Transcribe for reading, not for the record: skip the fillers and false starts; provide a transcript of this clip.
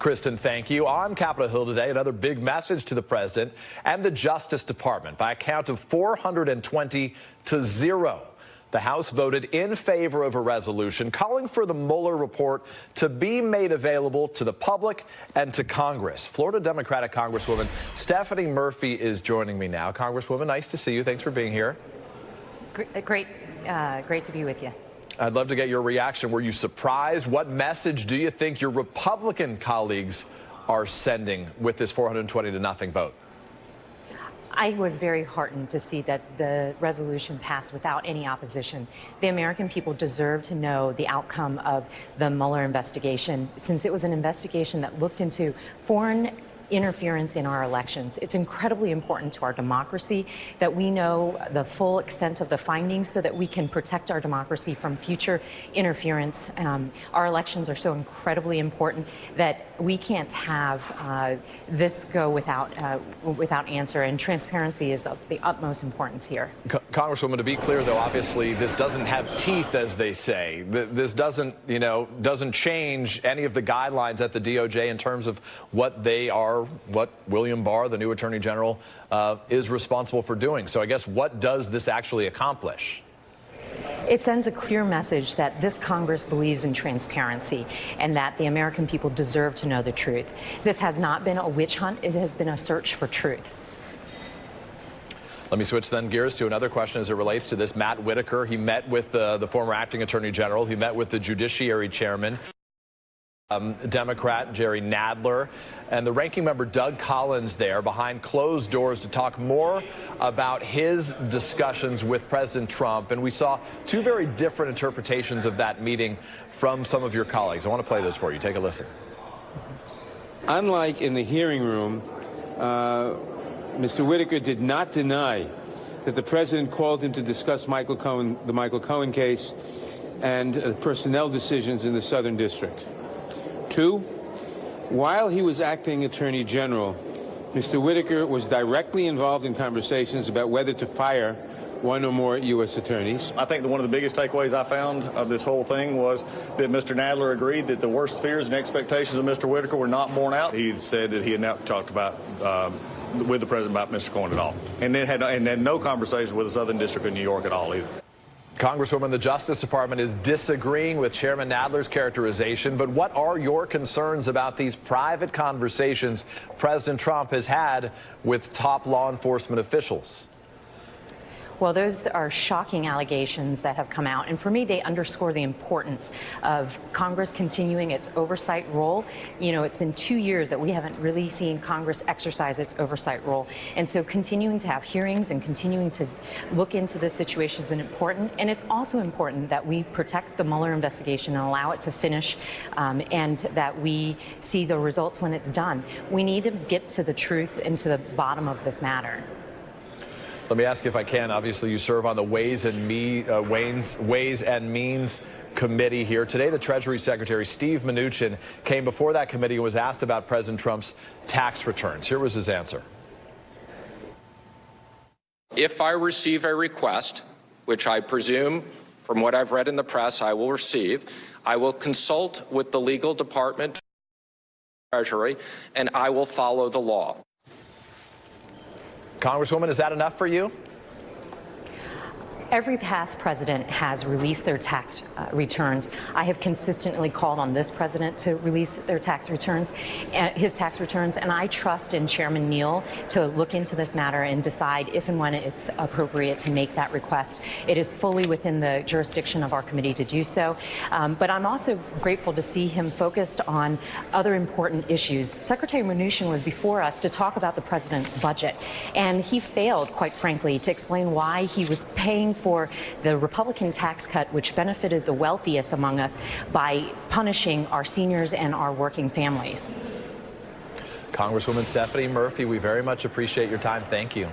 Kristen, thank you. On Capitol Hill today, another big message to the president and the Justice Department. By a count of 420 to 0, the House voted in favor of a resolution calling for the Mueller report to be made available to the public and to Congress. Florida Democratic Congresswoman Stephanie Murphy is joining me now. Congresswoman, nice to see you. Thanks for being here. Great to be with you. I'd love to get your reaction. Were you surprised? What message do you think your Republican colleagues are sending with this 420 to nothing vote? I was very heartened to see that the resolution passed without any opposition. The American people deserve to know the outcome of the Mueller investigation, since it was an investigation that looked into foreign interference in our elections. It's incredibly important to our democracy that we know the full extent of the findings so that we can protect our democracy from future interference. Our elections are so incredibly important that we can't have this go without answer, and transparency is of the utmost importance here. Congresswoman, to be clear, though, obviously this doesn't have teeth, as they say. This doesn't change any of the guidelines at the DOJ in terms of what they are, what William Barr, the new Attorney General, is responsible for doing. So I guess what does this actually accomplish? It sends a clear message that this Congress believes in transparency and that the American people deserve to know the truth. This has not been a witch hunt. It has been a search for truth. Let me switch then gears to another question as it relates to this. Matt Whitaker, he met with the former acting Attorney General. He met with the Judiciary Chairman, Democrat Jerry Nadler, and the ranking member Doug Collins there behind closed doors to talk more about his discussions with President Trump. And we saw two very different interpretations of that meeting from some of your colleagues. I want to play this for you. Take a listen. Unlike in the hearing room, Mr. Whitaker did not deny that the president called him to discuss the Michael Cohen case and personnel decisions in the Southern District. 2, while he was acting Attorney General, Mr. Whitaker was directly involved in conversations about whether to fire one or more U.S. attorneys. I think that one of the biggest takeaways I found of this whole thing was that Mr. Nadler agreed that the worst fears and expectations of Mr. Whitaker were not borne out. He said that he had not talked about with the president about Mr. Cohen at all, and then had no conversation with the Southern District of New York at all either. Congresswoman, the Justice Department is disagreeing with Chairman Nadler's characterization, but what are your concerns about these private conversations President Trump has had with top law enforcement officials? Well, those are shocking allegations that have come out, and for me, they underscore the importance of Congress continuing its oversight role. You know, it's been 2 years that we haven't really seen Congress exercise its oversight role, and so continuing to have hearings and continuing to look into this situation is important. And it's also important that we protect the Mueller investigation and allow it to finish, and that we see the results when it's done. We need to get to the truth and to the bottom of this matter. Let me ask if I can. Obviously, you serve on the Ways and Means Committee here. Today, the Treasury Secretary, Steve Mnuchin, came before that committee and was asked about President Trump's tax returns. Here was his answer. If I receive a request, which I presume from what I've read in the press I will receive, I will consult with the legal department, Treasury, and I will follow the law. Congresswoman, is that enough for you? Every past president has released their tax returns. I have consistently called on this president to release their tax returns, his tax returns, and I trust in Chairman Neal to look into this matter and decide if and when it's appropriate to make that request. It is fully within the jurisdiction of our committee to do so, but I'm also grateful to see him focused on other important issues. Secretary Mnuchin was before us to talk about the president's budget, and he failed, quite frankly, to explain why he was paying for the Republican tax cut, which benefited the wealthiest among us by punishing our seniors and our working families. Congresswoman Stephanie Murphy, we very much appreciate your time. Thank you.